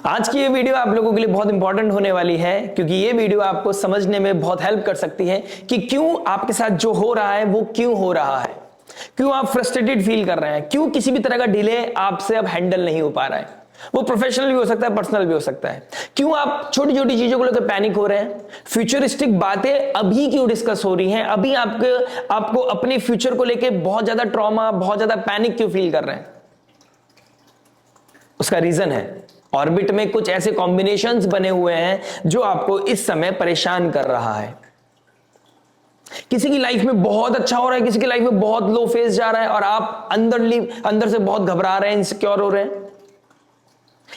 आज की ये वीडियो आप लोगों के लिए बहुत इंपॉर्टेंट होने वाली है, क्योंकि ये वीडियो आपको समझने में बहुत हेल्प कर सकती है कि क्यों आपके साथ जो हो रहा है वो क्यों हो रहा है, क्यों आप फ्रस्ट्रेटेड फील कर रहे हैं, क्यों किसी भी तरह का डिले आपसे अब हैंडल नहीं हो पा रहा है। वो प्रोफेशनल भी हो सकता है, पर्सनल भी हो सकता है। क्यों आप छोटी छोटी चीजों को लेकर पैनिक हो रहे हैं, फ्यूचरिस्टिक बातें अभी क्यों डिस्कस हो रही हैं, अभी आपको अपने फ्यूचर को लेकर बहुत ज्यादा ट्रॉमा, बहुत ज्यादा पैनिक क्यों फील कर रहे हैं। उसका रीजन है ऑर्बिट में कुछ ऐसे कॉम्बिनेशंस बने हुए हैं जो आपको इस समय परेशान कर रहा है। किसी की लाइफ में बहुत अच्छा हो रहा है, किसी की लाइफ में बहुत लो फेज जा रहा है और आप अंदर से बहुत घबरा रहे हैं, इनसिक्योर हो रहे हैं।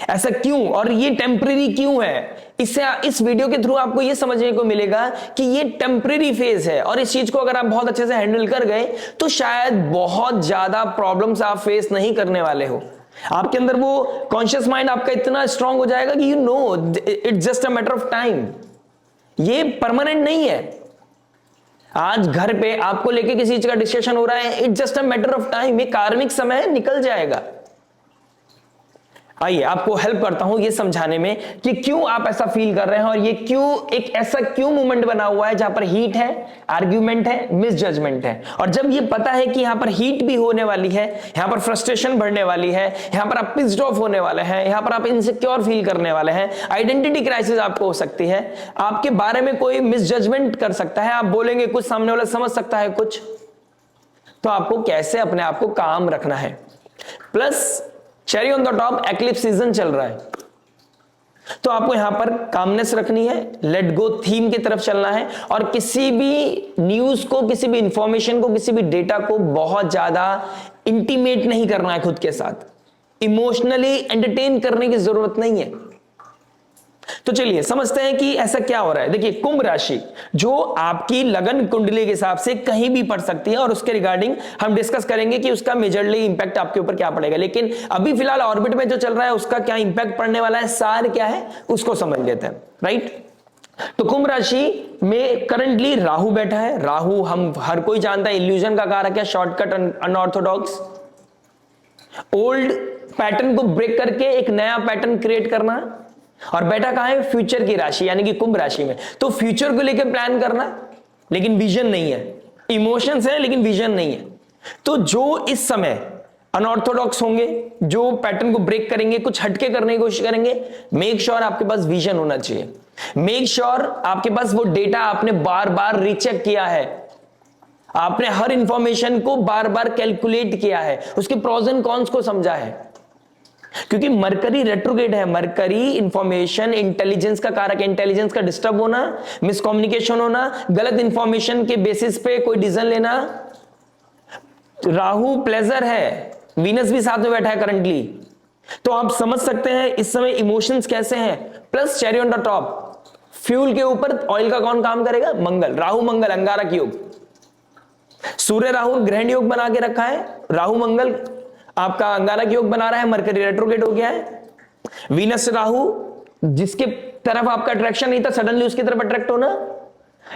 ऐसा क्यों और ये टेम्परेरी क्यों है? इस वीडियो के थ्रू आपको ये समझने को मिलेगा कि ये टेम्परेरी फेज है और इस चीज को अगर आप बहुत अच्छे से हैंडल कर गए तो शायद बहुत ज्यादा प्रॉब्लम्स आप फेस नहीं करने वाले हो। आपके अंदर वो कॉन्शियस माइंड आपका इतना स्ट्रांग हो जाएगा कि you know it's just a matter of time. ये परमानेंट नहीं है। आज घर पे आपको लेके किसी चीज का डिस्कशन हो रहा है, it's just a matter of time. ये कार्मिक समय निकल जाएगा। आइए आपको हेल्प करता हूं ये समझाने में कि क्यों आप ऐसा फील कर रहे हैं और ये क्यों एक ऐसा क्यों मूवमेंट बना हुआ है जहां पर हीट है, आर्ग्यूमेंट है, मिस जजमेंट है। और जब ये पता है कि यहां पर हीट भी होने वाली है, यहां पर फ्रस्ट्रेशन बढ़ने वाली है, यहां पर आप पिस्ड ऑफ होने वाले हैं, यहां पर आप इनसिक्योर फील करने वाले हैं, आइडेंटिटी क्राइसिस आपको हो सकती है, आपके बारे में कोई मिस जजमेंट कर सकता है, आप बोलेंगे कुछ, सामने वाला समझ सकता है कुछ, तो आपको कैसे अपने आप को काम रखना है। Plus cherry on the top, eclipse season चल रहा है, तो आपको यहां पर कामनेस रखनी है, लेट गो थीम की तरफ चलना है और किसी भी न्यूज को, किसी भी इंफॉर्मेशन को, किसी भी डेटा को बहुत ज्यादा इंटीमेट नहीं करना है खुद के साथ। इमोशनली एंटरटेन करने की जरूरत नहीं है। तो चलिए समझते हैं कि ऐसा क्या हो रहा है। देखिए, कुंभ राशि जो आपकी लगन कुंडली के हिसाब से कहीं भी पड़ सकती है और उसके रिगार्डिंग हम डिस्कस करेंगे कि उसका मेजरली इंपैक्ट आपके ऊपर क्या पड़ेगा। लेकिन अभी फिलहाल ऑर्बिट में जो चल रहा है उसका क्या इंपैक्ट पड़ने वाला है, सार क्या है, उसको समझ लेते हैं। राइट, तो कुंभ राशि में करंटली राहु बैठा है। राहु हम हर कोई जानता है इल्यूजन का कारक है, शॉर्टकट, अनऑर्थोडॉक्स, ओल्ड पैटर्न को ब्रेक करके एक नया पैटर्न क्रिएट करना। और बैठा कहां है? फ्यूचर की राशि यानी कि कुंभ राशि में। तो फ्यूचर को लेकर प्लान करना, लेकिन विजन नहीं है। इमोशंस है लेकिन विजन नहीं है। तो जो इस समय अनऑर्थोडॉक्स होंगे, जो पैटर्न को ब्रेक करेंगे, कुछ हटके करने की कोशिश करेंगे, मेक श्योर आपके पास विजन होना चाहिए। मेक श्योर आपके पास वो डेटा आपने बार बार रीचेक किया है, आपने हर इंफॉर्मेशन को बार बार कैलकुलेट किया है, उसके प्रोज एंड कॉन्स को समझा है। क्योंकि मरकरी रेट्रोग्रेड है। मरकरी इंफॉर्मेशन इंटेलिजेंस का कारक है। इंटेलिजेंस का डिस्टर्ब होना, मिसकम्युनिकेशन होना, गलत इंफॉर्मेशन के बेसिस पे कोई डिसीजन लेना। राहु प्लेजर है, वीनस भी साथ में बैठा है करंटली, तो आप समझ सकते हैं इस समय इमोशंस कैसे हैं। Plus cherry on the top, fuel के ऊपर ऑयल का कौन काम करेगा? मंगल। राहु मंगल अंगारक योग, सूर्य राहु ग्रहण योग बना के रखा है। राहु मंगल आपका अंगारक योग बना रहा है, मरकरी रेट्रोग्रेड हो गया है। वीनस राहु, जिसके तरफ आपका अट्रैक्शन नहीं था, सडनली उसकी तरफ अट्रैक्ट होना,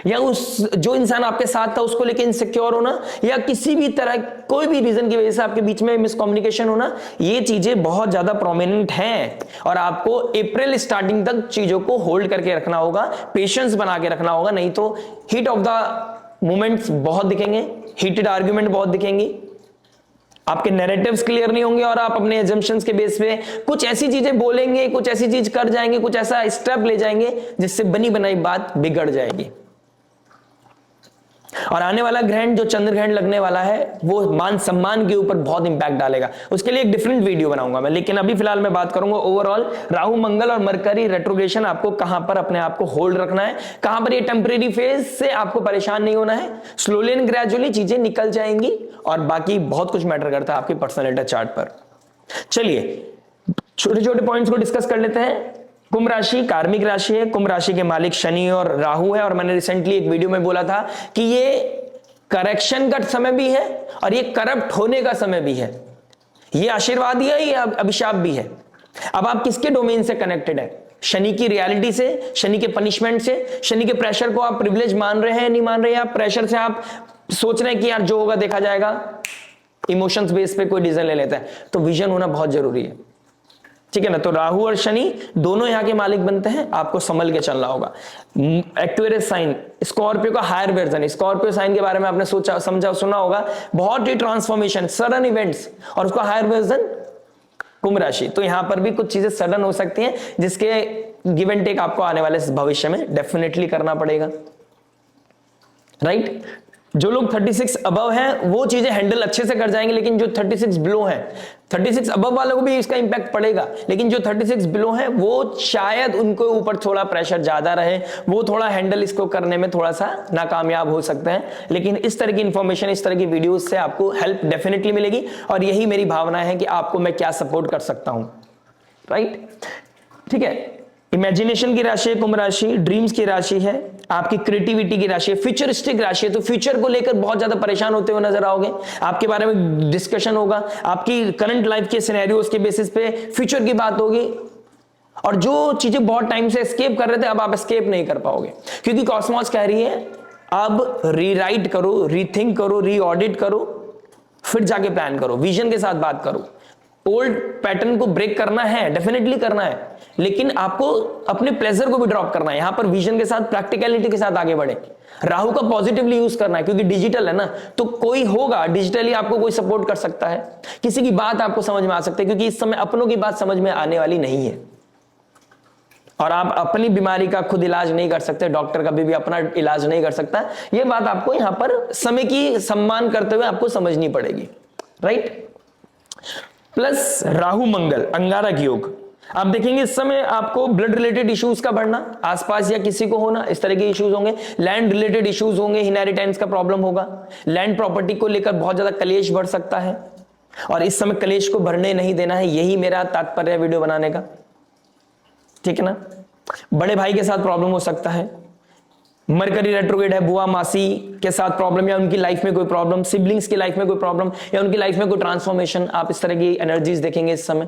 या उस जो इंसान आपके साथ था उसको लेके इनसिक्योर होना, या किसी भी तरह कोई भी रीजन की वजह से आपके बीच में मिसकम्युनिकेशन होना, ये चीजें बहुत ज्यादा प्रोमिनेंट हैं और आपको अप्रैल स्टार्टिंग तक चीजों को होल्ड करके रखना होगा, पेशेंस बना के रखना होगा। नहीं तो हीट ऑफ द मोमेंट्स बहुत दिखेंगे, हीटेड आर्ग्यूमेंट बहुत दिखेंगी, आपके नैरेटिव्स क्लियर नहीं होंगे और आप अपने एजम्पशंस के बेस पे कुछ ऐसी चीजें बोलेंगे, कुछ ऐसी चीज कर जाएंगे, कुछ ऐसा स्टेप ले जाएंगे जिससे बनी बनाई बात बिगड़ जाएगी। और आने वाला ग्रहण जो चंद्र ग्रहण लगने वाला है वो मान सम्मान के ऊपर बहुत इंपैक्ट डालेगा। उसके लिए एक डिफरेंट वीडियो बनाऊंगा मैं, लेकिन अभी फिलहाल मैं बात करूंगा ओवरऑल राहु मंगल और मरकरी रेट्रोग्रेशन आपको कहां पर अपने आप को होल्ड रखना है, कहां पर ये टेम्परेरी फेज से आपको परेशान नहीं होना है। स्लोली एंड ग्रेजुअली चीजें निकल जाएंगी और बाकी बहुत कुछ मैटर करता है आपकी पर्सनैलिटी चार्ट पर। चलिए छोटे छोटे पॉइंट्स को डिस्कस कर लेते हैं। कुंभ राशि कार्मिक राशि है। कुंभ राशि के मालिक शनि और राहु है और मैंने रिसेंटली एक वीडियो में बोला था कि ये करेक्शन का समय भी है और ये करप्ट होने का समय भी है। ये आशीर्वाद ही है, ये अभिशाप भी है। अब आप किसके डोमेन से कनेक्टेड है? शनि की रियलिटी से, शनि के पनिशमेंट से, शनि के प्रेशर को आप प्रिविलेज मान रहे हैं, नहीं मान रहे हैं? आप प्रेशर से आप सोच रहे हैं कि यार जो होगा देखा जाएगा, इमोशंस बेस पे कोई डिसीजन ले लेता है। तो विजन होना बहुत जरूरी है। ठीक है ना। तो राहु और शनि दोनों यहाँ के मालिक बनते हैं, आपको संभल के चलना होगा। एक्वेरियस साइन, स्कॉर्पियो का हायर वर्जन। स्कॉर्पियो साइन के बारे में आपने सोचा समझा सुना होगा, बहुत ही ट्रांसफॉर्मेशन, सडन इवेंट्स, और उसका हायर वर्जन कुंभ राशि। तो यहां पर भी कुछ चीजें सडन हो सकती हैं, जिसके गिव एंड टेक आपको आने वाले भविष्य में डेफिनेटली करना पड़ेगा, राइट। जो लोग 36 अबव हैं वो चीजें हैंडल अच्छे से कर जाएंगे, लेकिन जो 36 बिलो हैं, 36 अबव वालों को भी इसका इंपैक्ट पड़ेगा, लेकिन जो 36 बिलो हैं वो शायद उनको ऊपर थोड़ा प्रेशर ज्यादा रहे, वो थोड़ा हैंडल इसको करने में थोड़ा सा नाकामयाब हो सकते हैं। लेकिन इस तरह की इंफॉर्मेशन, इस तरह की वीडियोस से आपको हेल्प डेफिनेटली मिलेगी, और यही मेरी भावना है कि आपको मैं क्या सपोर्ट कर सकता हूं, राइट। ठीक है, इमेजिनेशन की राशि है कुंभ राशि, ड्रीम्स की राशि है, आपकी क्रिएटिविटी की राशि है, फ्यूचरिस्टिक राशि है। तो फ्यूचर को लेकर बहुत ज्यादा परेशान होते हुए नजर आओगे, आपके बारे में डिस्कशन होगा, आपकी करंट लाइफ के सिनेरियोस के बेसिस पे फ्यूचर की बात होगी, और जो चीजें बहुत टाइम से एस्केप कर रहे थे अब आप एस्केप नहीं कर पाओगे, क्योंकि कॉस्मॉस कह रही है अब रीराइट करो, रीथिंक करो, रीऑडिट करो, फिर जाके प्लान करो, विजन के साथ बात करो। ओल्ड पैटर्न को ब्रेक करना है, डेफिनेटली करना है, लेकिन आपको अपने प्लेजर को भी ड्रॉप करना है। यहां पर विजन के साथ, प्रैक्टिकलिटी के साथ आगे बढ़े। राहु का पॉजिटिवली यूज करना है, क्योंकि डिजिटल है ना, तो कोई होगा डिजिटली आपको, कोई सपोर्ट कर सकता है, किसी की बात आपको समझ में आ सकती है, क्योंकि इस समय अपनों की बात समझ में आने वाली नहीं है, और आप अपनी बीमारी का खुद इलाज नहीं कर सकते, डॉक्टर कभी भी अपना इलाज नहीं कर सकता। यह बात आपको यहां पर समय की सम्मान करते हुए आपको समझनी पड़ेगी, राइट। प्लस राहु मंगल अंगारक योग, आप देखेंगे इस समय आपको ब्लड रिलेटेड इश्यूज का बढ़ना, आसपास या किसी को होना, इस तरह के इश्यूज होंगे, लैंड रिलेटेड इश्यूज होंगे, इनहेरिटेंस का प्रॉब्लम होगा, लैंड प्रॉपर्टी को लेकर बहुत ज्यादा कलेश बढ़ सकता है, और इस समय कलेश को बढ़ने नहीं देना है, यही मेरा तात्पर्य है वीडियो बनाने का, ठीक है ना। बड़े भाई के साथ प्रॉब्लम हो सकता है, मरकरी रेट्रोग्रेड है, बुआ मासी के साथ प्रॉब्लम, या उनकी लाइफ में कोई प्रॉब्लम, सिबलिंग्स की लाइफ में कोई प्रॉब्लम, या उनकी लाइफ में कोई ट्रांसफॉर्मेशन, आप इस तरह की एनर्जीज देखेंगे इस समय।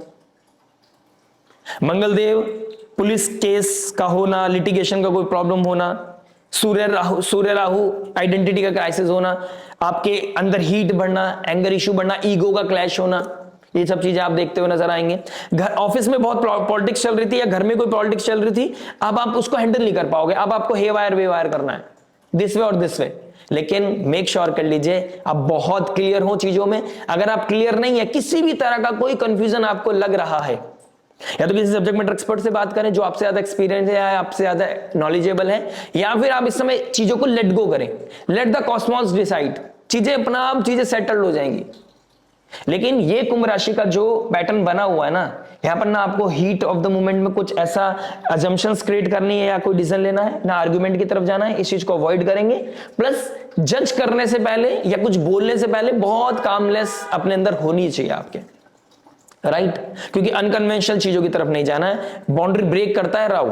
मंगलदेव, पुलिस केस का होना, लिटिगेशन का कोई प्रॉब्लम होना, सूर्य राहु आइडेंटिटी का क्राइसिस होना, आपके अंदर हीट बढ़ना, एंगर इश्यू बढ़ना, ईगो का क्लैश होना, ये सब चीजें आप देखते हुए नजर आएंगे। घर ऑफिस में बहुत पॉलिटिक्स चल रही थी, या घर में कोई पॉलिटिक्स चल रही थी, अब आप उसको हैंडल नहीं कर पाओगे, अब आपको हे वायर वे वायर करना है, दिस वे और दिस वे। लेकिन मेक श्योर कर लीजिए आप बहुत क्लियर हो चीजों में। अगर आप क्लियर नहीं है, किसी भी तरह का कोई कंफ्यूजन आपको लग रहा है, या तो किसी सब्जेक्ट मैटर एक्सपर्ट से बात करें जो आपसे ज्यादा एक्सपीरियंस है या आपसे ज्यादा नॉलेजेबल है, या फिर आप इस समय चीजों को लेट गो करें, लेट द कॉस्मॉस डिसाइड, चीजें अपना आप चीजें सेटल हो जाएंगी। लेकिन ये कुंभ राशि का जो पैटर्न बना हुआ है ना, यहां पर ना आपको हीट ऑफ द मोमेंट में कुछ ऐसा अजम्पशंस क्रिएट करनी है या कोई डिसीजन लेना है, ना आर्गुमेंट की तरफ जाना है, इस चीज को अवॉइड करेंगे। प्लस जज करने से पहले या कुछ बोलने से पहले बहुत कामलेस अपने अंदर होनी चाहिए आपके, राइट, क्योंकि अनकन्वेंशनल चीजों की तरफ नहीं जाना है। बाउंड्री ब्रेक करता है राहु,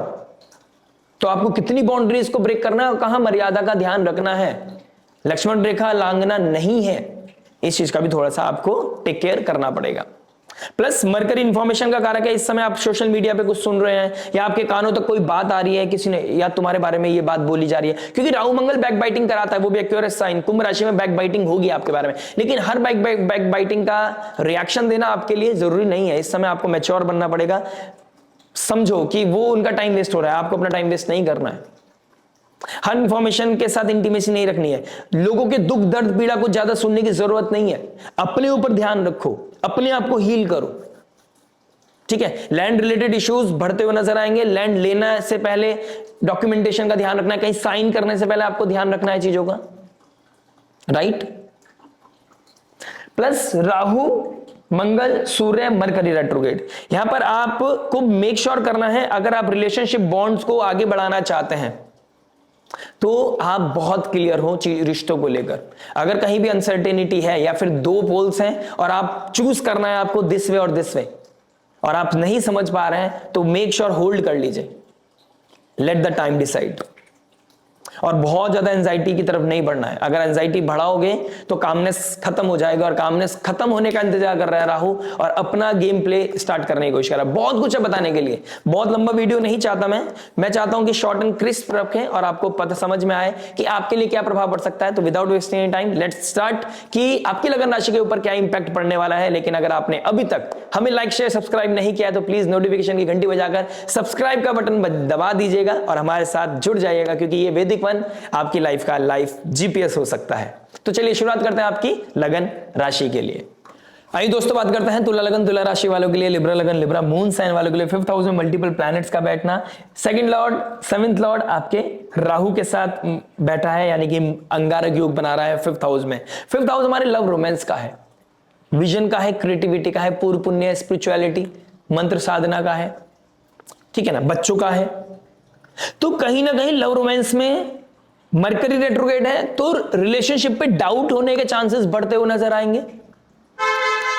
तो आपको कितनी बाउंड्रीज को ब्रेक करना है और कहां मर्यादा का ध्यान रखना है, लक्ष्मण रेखा लांघना नहीं है, इस चीज का भी थोड़ा सा आपको टेक केयर करना पड़ेगा। प्लस मरकरी इंफॉर्मेशन का कारक है, इस समय आप सोशल मीडिया पे कुछ सुन रहे हैं या आपके कानों तक कोई बात आ रही है, किसी ने या तुम्हारे बारे में ये बात बोली जा रही है, क्योंकि राहु मंगल बैक बाइटिंग कराता है, वो भी एक्यूरेट साइन। कुंभ राशि में बैक बाइटिंग होगी आपके बारे में, लेकिन हर बैक बाइटिंग का रिएक्शन देना आपके लिए जरूरी नहीं है। इस समय आपको मैच्योर बनना पड़ेगा, समझो कि वो उनका टाइम वेस्ट हो रहा है, आपको अपना टाइम वेस्ट नहीं करना है। हर इंफॉर्मेशन के साथ इंटीमेसी नहीं रखनी है, लोगों के दुख दर्द पीड़ा को ज्यादा सुनने की जरूरत नहीं है, अपने ऊपर ध्यान रखो, अपने आप को हील करो, ठीक है। लैंड रिलेटेड इश्यूज बढ़ते हुए नजर आएंगे, लैंड लेने से पहले डॉक्यूमेंटेशन का ध्यान रखना है, कहीं साइन करने से पहले आपको ध्यान रखना है चीजों का, राइट। प्लस राहु मंगल सूर्य मरकरी रेट्रोग्रेड, यहां पर आपको मेक श्योर करना है, अगर आप रिलेशनशिप बॉन्ड्स को आगे बढ़ाना चाहते हैं तो आप बहुत क्लियर हो रिश्तों को लेकर। अगर कहीं भी अनसर्टेनिटी है या फिर दो पोल्स हैं और आप चूज करना है आपको दिस वे और दिस वे, और आप नहीं समझ पा रहे हैं, तो मेक श्योर होल्ड कर लीजिए, लेट द टाइम डिसाइड। और बहुत ज्यादा एंजाइटी की तरफ नहीं बढ़ना है। अगर एंजाइटी बढ़ाओगे तो कामनेस खत्म हो जाएगा, और कामनेस खत्म होने का इंतजार कर रहा है राहु, और अपना गेम प्ले स्टार्ट करने की कोशिश कर रहा है। बहुत कुछ है बताने के लिए, बहुत लंबा वीडियो नहीं चाहता मैं चाहता हूं कि शॉर्ट एंड क्रिस्प रखें और आपको पता समझ में आए कि आपके लिए क्या प्रभाव पड़ सकता है। तो without wasting any time let's start कि आपकी लगन राशि के ऊपर क्या इंपैक्ट पड़ने वाला है। लेकिन अगर आपने अभी तक हमें लाइक शेयर सब्सक्राइब नहीं किया है तो प्लीज नोटिफिकेशन की घंटी बजाकर सब्सक्राइब का बटन दबा दीजिएगा और हमारे साथ जुड़ जाइएगा, क्योंकि ये वैदिक वन आपकी लाइफ का लाइफ जीपीएस हो सकता है। तो चलिए शुरुआत करते हैं आपकी लगन राशि के लिए। आइए दोस्तों बात करते हैं तुला लगन तुला राशि वालों के लिए, लिब्रा लगन लिब्रा मून साइन वालों के लिए 5th हाउस में मल्टीपल प्लैनेट्स का बैठना, सेकंड लॉर्ड 7th लॉर्ड आपके राहु के साथ बैठा है, यानी कि अंगारक योग बना रहा है 5th हाउस में। 5th हाउस हमारे लव रोमांस का है, विजन का है, क्रिएटिविटी का है, पूर्व पुण्य, स्पिरिचुअलिटी, मंत्र साधना का है, ठीक है ना, बच्चों का है। तो कहीं ना कहीं लव रोमांस में मरकरी रेट्रोग्रेड है तो रिलेशनशिप पे डाउट होने के चांसेस बढ़ते हुए नजर आएंगे।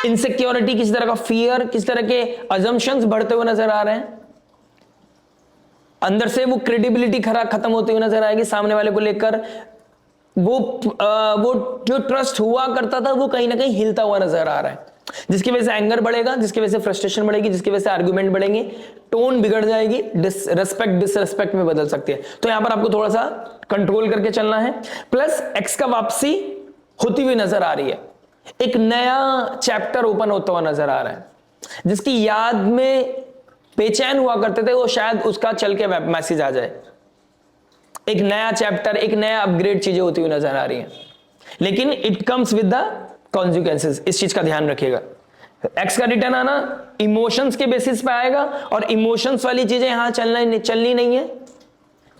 इनसिक्योरिटी, किसी तरह का फियर, किसी तरह के अजम्पशंस बढ़ते हुए नजर आ रहे हैं। अंदर से वो क्रेडिबिलिटी खत्म होते हुए नजर आएगी सामने वाले को लेकर। वो जो ट्रस्ट हुआ करता था वो कहीं ना कहीं हिलता हुआ नजर आ रहा है, जिसकी वजह से एंगर बढ़ेगा, जिसकी वजह से फ्रस्ट्रेशन बढ़ेगी, जिसकी वजह से आर्गुमेंट बढ़ेंगे, टोन बिगड़ जाएगी, रिस्पेक्ट डिसरिस्पेक्ट में बदल सकती है। तो यहां पर आपको थोड़ा सा कंट्रोल करके चलना है। प्लस एक्स का वापसी होती हुई नजर आ रही है, एक नया चैप्टर ओपन होता हुआ नजर आ रहा है। जिसकी याद में बेचैन हुआ करते थे वो शायद उसका चल के मैसेज आ जाए, एक नया चैप्टर, एक नया अपग्रेड चीजें होती हुई नजर आ रही हैं। लेकिन it comes with the consequences, इस चीज का ध्यान रखिएगा। एक्स का रिटर्न आना इमोशंस के बेसिस पे आएगा, और इमोशंस वाली चीजें यहां चलनी नहीं है।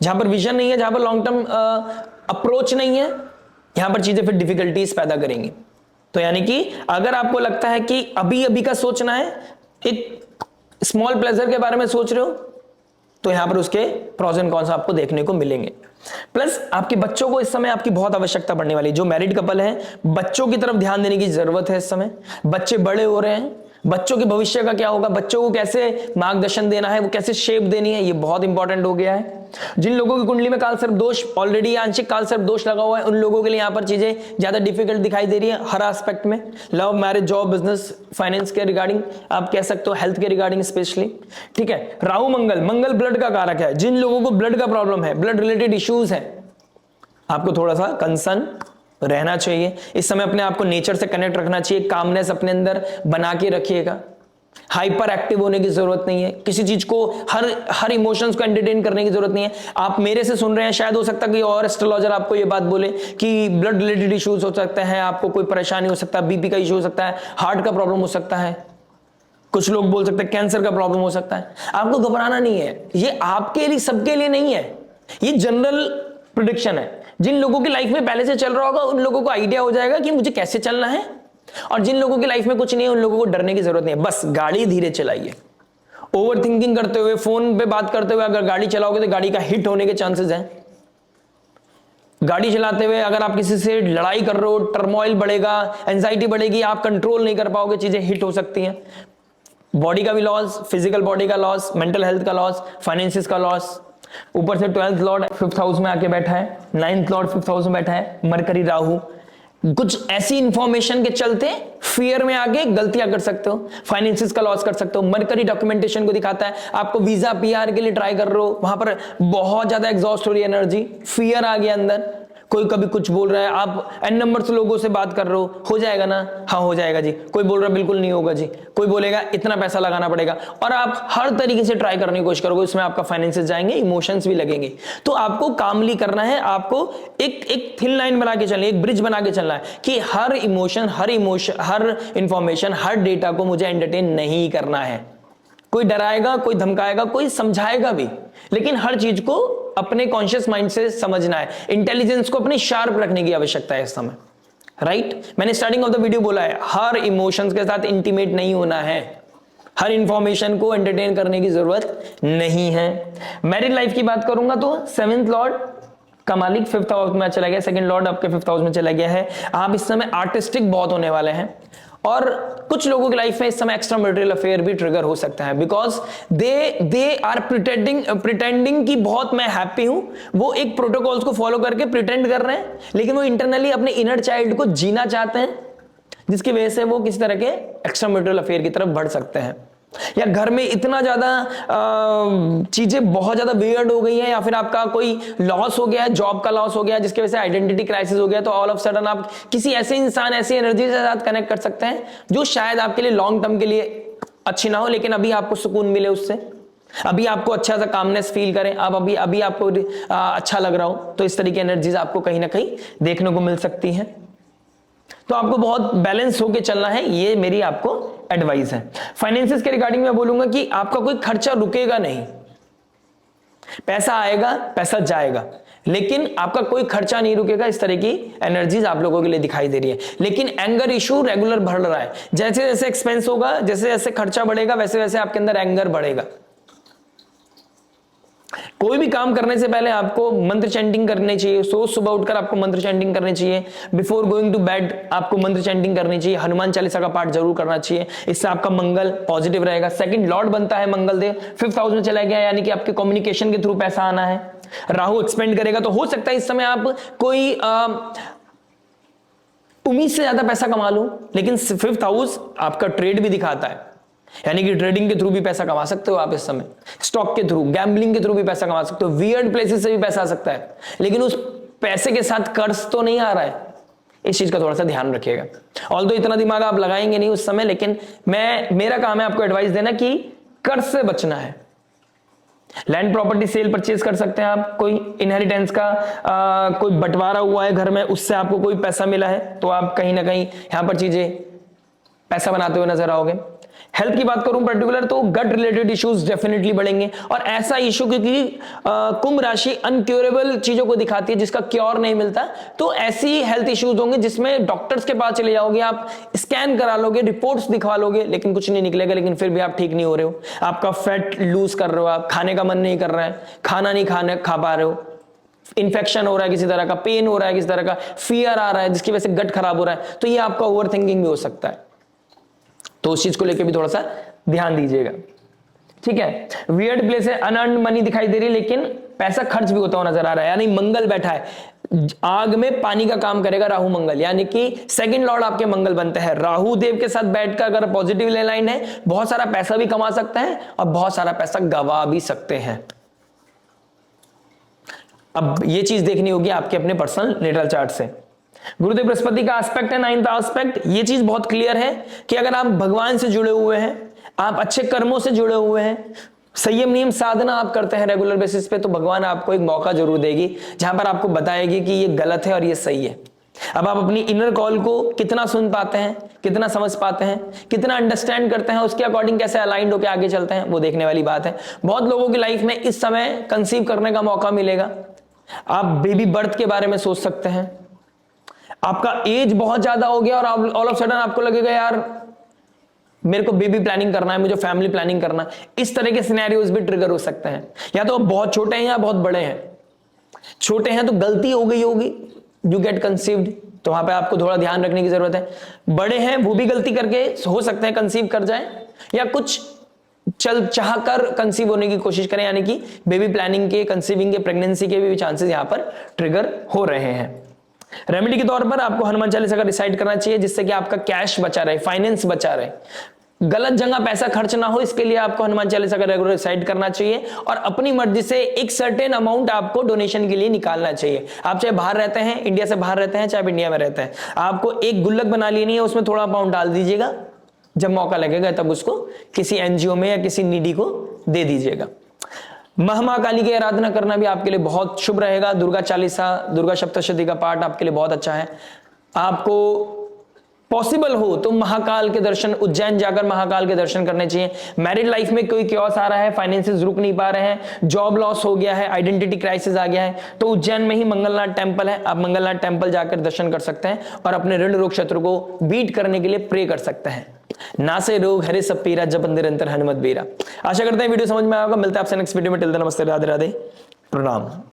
जहां पर विजन नहीं है, जहां पर लॉन्ग टर्म अप्रोच नहीं है, यहां पर चीजें फिर डिफिकल्टीज पैदा करेंगी। तो यानी कि अगर आपको लगता है कि अभी अभी का सोचना है, एक स्मॉल प्लेजर के बारे में सोच रहे हो, तो यहां पर उसके प्रोज एंड कॉन्स आपको देखने को मिलेंगे। प्लस आपके बच्चों को इस समय आपकी बहुत आवश्यकता पड़ने वाली है। जो मैरिड कपल है, बच्चों की तरफ ध्यान देने की जरूरत है इस समय। बच्चे बड़े हो रहे हैं, बच्चों के भविष्य का क्या होगा, बच्चों को कैसे मार्गदर्शन देना है, वो कैसे शेप देनी है, ये बहुत इंपॉर्टेंट हो गया है। जिन लोगों की कुंडली में कालसर्प दोष ऑलरेडी आंशिक कालसर्प दोष लगा हुआ है, उन लोगों के लिए यहां पर चीजें ज्यादा डिफिकल्ट दिखाई दे रही है हर एस्पेक्ट में। Love, marriage, job, business, finance के रिगार्डिंग आप कह सकते हो, हेल्थ के रिगार्डिंग स्पेशली, ठीक है। राहु मंगल ब्लड का कारक है। जिन लोगों को ब्लड का प्रॉब्लम है, ब्लड रिलेटेड इश्यूज है, आपको थोड़ा सा कंसर्न रहना चाहिए इस समय। अपने आप को नेचर से कनेक्ट रखना चाहिए, कामनेस अपने अंदर बना के रखिएगा। हाइपर एक्टिव होने की जरूरत नहीं है, किसी चीज को हर इमोशंस को एंटरटेन करने की जरूरत नहीं है। आप मेरे से सुन रहे हैं, शायद हो सकता है कि और एस्ट्रोलॉजर आपको ये बात बोले कि ब्लड रिलेटेड इश्यूज हो सकते हैं, आपको कोई परेशानी हो सकता है, बीपी का इशू हो सकता है, हार्ट का प्रॉब्लम हो सकता है, कुछ लोग बोल सकते हैं कैंसर का प्रॉब्लम हो सकता है। आपको घबराना नहीं है, ये आपके लिए, सबके लिए नहीं है, ये जनरल प्रेडिक्शन है। जिन लोगों की लाइफ में पहले से चल रहा होगा उन लोगों को आइडिया हो जाएगा कि मुझे कैसे चलना है, और जिन लोगों की लाइफ में कुछ नहीं है उन लोगों को डरने की जरूरत नहीं है। बस गाड़ी धीरे चलाइए, ओवर थिंकिंग करते हुए, फोन पे बात करते हुए अगर गाड़ी चलाओगे तो गाड़ी का हिट होने के चांसेस हैं। गाड़ी चलाते हुए अगर आप किसी से लड़ाई कर रहे हो, टर्मोइल बढ़ेगा, एंजाइटी बढ़ेगी, आप कंट्रोल नहीं कर पाओगे, चीजें हिट हो सकती हैं। बॉडी का भी लॉस, फिजिकल बॉडी का लॉस, मेंटल हेल्थ का लॉस, फाइनेंसिस का लॉस। ऊपर से 12th लॉर्ड 5th हाउस में आके बैठा है, 9th लॉर्ड 5th हाउस में बैठा है, मरकरी राहु। कुछ ऐसी इंफॉर्मेशन के चलते फियर में आके गलतियां कर सकते हो, फाइनेंसिस का लॉस कर सकते हो। मरकरी डॉक्यूमेंटेशन को दिखाता है, आपको वीजा पीआर के लिए ट्राई कर रहे हो, वहां पर बहुत ज्यादा एग्जॉस्ट हो रही है एनर्जी, फियर आ गया अंदर। कोई कभी कुछ बोल रहा है, आप एन नंबर से लोगों से बात कर रहे हो जाएगा ना, हाँ हो जाएगा जी। कोई बोल रहा है बिल्कुल नहीं होगा जी, कोई बोलेगा इतना पैसा लगाना पड़ेगा, और आप हर तरीके से ट्राई करने की कोशिश करोगे, उसमें आपका फाइनेंसेस जाएंगे, इमोशंस भी लगेंगे। तो आपको कामली करना है, आपको एक थिन लाइन बना के चलना है, एक ब्रिज बना के चलना है कि हर इमोशन, हर इंफॉर्मेशन, हर डेटा को मुझे एंटरटेन नहीं करना है। कोई डराएगा, कोई धमकाएगा, कोई समझाएगा भी, लेकिन हर चीज को अपने कॉन्शियस माइंड से समझना है। इंटेलिजेंस को अपनी शार्प रखने की आवश्यकता है इस समय, राइट। मैंने स्टार्टिंग ऑफ द वीडियो बोला है, हर इमोशंस के साथ इंटीमेट नहीं होना है, हर इंफॉर्मेशन को एंटरटेन करने की जरूरत नहीं है। मैरिड लाइफ की बात करूंगा तो 7th लॉर्ड का मालिक 5th हाउस में चला गया, 2nd लॉर्ड आपके 5th हाउस में चला गया है। आप इस समय आर्टिस्टिक बहुत होने वाले हैं, और कुछ लोगों की लाइफ में इस समय एक्स्ट्रा मैरिटल अफेयर भी ट्रिगर हो सकता है, बिकॉज दे आर प्रिटेंडिंग कि बहुत मैं हैप्पी हूं। वो एक प्रोटोकॉल्स को फॉलो करके प्रिटेंड कर रहे हैं, लेकिन वो इंटरनली अपने इनर चाइल्ड को जीना चाहते हैं, जिसकी वजह से वो किसी तरह के एक्स्ट्रा मैरिटल अफेयर की तरफ बढ़ सकते हैं। या घर में इतना ज्यादा चीजें बहुत ज्यादा वियर्ड हो गई हैं, या फिर आपका कोई लॉस हो गया है, जॉब का लॉस हो गया है, जिसकी वजह से आइडेंटिटी क्राइसिस हो गया, तो ऑल ऑफ सडन आप किसी ऐसे इंसान, ऐसी एनर्जी के साथ कनेक्ट कर सकते हैं जो शायद आपके लिए लॉन्ग टर्म के लिए अच्छी ना हो, लेकिन अभी आपको सुकून मिले उससे, अभी आपको अच्छा सा कामनेस फील करें, अब अभी आपको अच्छा लग रहा हो। तो इस तरीके एनर्जीज आपको कहीं ना कहीं देखने को मिल सकती हैं। तो आपको बहुत बैलेंस होके चलना है, ये मेरी आपको एडवाइस है। फाइनेंसेस के रिगार्डिंग मैं बोलूंगा कि आपका कोई खर्चा रुकेगा नहीं, पैसा आएगा पैसा जाएगा, लेकिन आपका कोई खर्चा नहीं रुकेगा। इस तरह की एनर्जीज आप लोगों के लिए दिखाई दे रही है। लेकिन एंगर इशू रेगुलर बढ़ रहा है, जैसे जैसे एक्सपेंस होगा, जैसे जैसे खर्चा बढ़ेगा, वैसे वैसे आपके अंदर एंगर बढ़ेगा। कोई भी काम करने से पहले आपको मंत्र चैंटिंग करनी चाहिए। रोज सुबह उठकर आपको मंत्र चैंटिंग करनी चाहिए। बिफोर गोइंग टू बेड आपको मंत्र चैंटिंग करनी चाहिए। हनुमान चालीसा का पाठ जरूर करना चाहिए, इससे आपका मंगल पॉजिटिव रहेगा। सेकंड लॉर्ड बनता है मंगल देव, 5th हाउस में चला गया, यानी कि आपके कम्युनिकेशन के थ्रू पैसा आना है। राहु एक्सपेंड करेगा, तो हो सकता है इस समय आप कोई उम्मीद से ज्यादा पैसा कमा लो, लेकिन 5th हाउस आपका ट्रेड भी दिखाता है, यानी कि ट्रेडिंग के थ्रू भी पैसा कमा सकते हो आप इस समय, स्टॉक के थ्रू, गैम्बलिंग के थ्रू भी पैसा कमा सकते हो, वियर्ड प्लेसेस से भी पैसा आ सकता है, लेकिन उस पैसे के साथ कर्ज तो नहीं आ रहा है। इस चीज का थोड़ा सा ध्यान रखिएगा। ऑल्दो इतना दिमाग आप लगाएंगे नहीं उस समय, लेकिन मेरा काम है आपको एडवाइस देना कि कर्ज से बचना है। लैंड प्रॉपर्टी सेल परचेज कर सकते हैं आप, कोई इनहेरिटेंस का कोई बंटवारा हुआ है घर में, उससे आपको कोई पैसा मिला है, तो आप कहीं ना कहीं यहां पर चीजें पैसा बनाते हुए नजर आओगे। हेल्थ की बात करूं पर्टिकुलर, तो गट रिलेटेड इश्यूज डेफिनेटली बढ़ेंगे, और ऐसा इशू क्योंकि कुंभ राशि अनक्योरेबल चीजों को दिखाती है जिसका क्योर नहीं मिलता, तो ऐसी हेल्थ इश्यूज होंगे जिसमें डॉक्टर्स के पास चले जाओगे, आप स्कैन करा लोगे, रिपोर्ट्स दिखवा लोगे, लेकिन कुछ नहीं निकलेगा, लेकिन फिर भी आप ठीक नहीं हो रहे हो। आपका फैट लूज कर रहे हो, आप खाने का मन नहीं कर रहा है, खाना नहीं खा पा रहे हो, इन्फेक्शन हो रहा है किसी तरह का, पेन हो रहा है किसी तरह का, फियर आ रहा है जिसकी वजह से गट खराब हो रहा है, तो ये आपका ओवर थिंकिंग भी हो सकता है। तो उस चीज को लेकर भी थोड़ा सा ध्यान दीजिएगा, ठीक है। वियर्ड प्लेस है, अनअर्न्ड मनी दिखाई दे रही है, लेकिन पैसा खर्च भी होता हुआ नजर आ रहा है, यानी मंगल बैठा है आग में पानी का काम करेगा राहु मंगल, यानी कि सेकंड लॉर्ड आपके मंगल बनते हैं। राहु देव के साथ बैठकर अगर पॉजिटिव लाइन है, बहुत सारा पैसा भी कमा सकते हैं और बहुत सारा पैसा गवा भी सकते हैं। अब ये चीज देखनी होगी आपके अपने पर्सनल नेटल चार्ट से। गुरुदेव बृहस्पति का एस्पेक्ट है, 9th एस्पेक्ट, ये चीज बहुत क्लियर है कि अगर आप भगवान से जुड़े हुए हैं, आप अच्छे कर्मों से जुड़े हुए हैं, संयम नियम साधना आप करते हैं रेगुलर बेसिस पे, तो भगवान आपको एक मौका जरूर देगी जहां पर आपको बताएगी कि ये गलत है और ये सही है। अब आप अपनी इनर कॉल को कितना सुन पाते हैं, कितना समझ पाते हैं, कितना अंडरस्टैंड करते हैं, उसके अकॉर्डिंग कैसे अलाइंड होकर आगे चलते हैं, वो देखने वाली बात है। बहुत लोगों की लाइफ में इस समय कंसीव करने का मौका मिलेगा। आप बेबी बर्थ के बारे में सोच सकते हैं। आपका एज बहुत ज्यादा हो गया और ऑल ऑफ सडन आपको लगेगा यार मेरे को बेबी प्लानिंग करना है, मुझे फैमिली प्लानिंग करना है। इस तरह के सिनेरियोज भी ट्रिगर हो सकते हैं। या तो आप बहुत छोटे हैं या बहुत बड़े हैं। छोटे हैं तो गलती हो गई होगी, यू गेट कंसीव्ड, तो वहां पे आपको थोड़ा ध्यान रखने की जरूरत है। बड़े हैं वो भी गलती करके हो सकते हैं कंसीव कर जाए, या कुछ चाह कर कंसीव होने की कोशिश करें, यानी कि बेबी प्लानिंग के, कंसीविंग के, प्रेगनेंसी के भी चांसेस यहां पर ट्रिगर हो रहे हैं। रेमेडी के तौर पर आपको हनुमान चालीसा का डिसाइड करना चाहिए, जिससे कि आपका कैश बचा रहे, फाइनेंस बचा रहे, गलत जगह पैसा खर्च ना हो, इसके लिए आपको हनुमान चालीसा का रेगुलर डिसाइड करना चाहिए। और अपनी मर्जी से एक सर्टेन अमाउंट आपको डोनेशन के लिए निकालना चाहिए। आप चाहे बाहर रहते हैं, इंडिया से बाहर रहते हैं, चाहे इंडिया में रहते हैं, आपको एक गुल्लक बना लेनी है, उसमें थोड़ा अमाउंट डाल दीजिएगा, जब मौका लगेगा तब उसको किसी एनजीओ में या किसी नीडी को दे दीजिएगा। महाकाली की आराधना करना भी आपके लिए बहुत शुभ रहेगा। दुर्गा चालीसा, दुर्गा सप्तशती का पाठ आपके लिए बहुत अच्छा है। आपको पॉसिबल हो तो महाकाल के दर्शन, उज्जैन जाकर महाकाल के दर्शन करने चाहिए। मैरिड लाइफ में कोई क्योस आ रहा है, फाइनेंसेस रुक नहीं पा रहे हैं, जॉब लॉस हो गया है, आइडेंटिटी क्राइसिस आ गया है, तो उज्जैन में ही मंगलनाथ टेम्पल है, आप मंगलनाथ टेम्पल जाकर दर्शन कर सकते हैं और अपने ऋण रोग शत्रु को बीट करने के लिए प्रे कर सकते हैं। नासे रोग हरे सब पीरा, जप निरंतर हनुमत बीरा। आशा करते हैं वीडियो समझ में आएगा। मिलता है आपसे नेक्स्ट वीडियो में। टिल देन नमस्ते, राधे राधे, प्रणाम।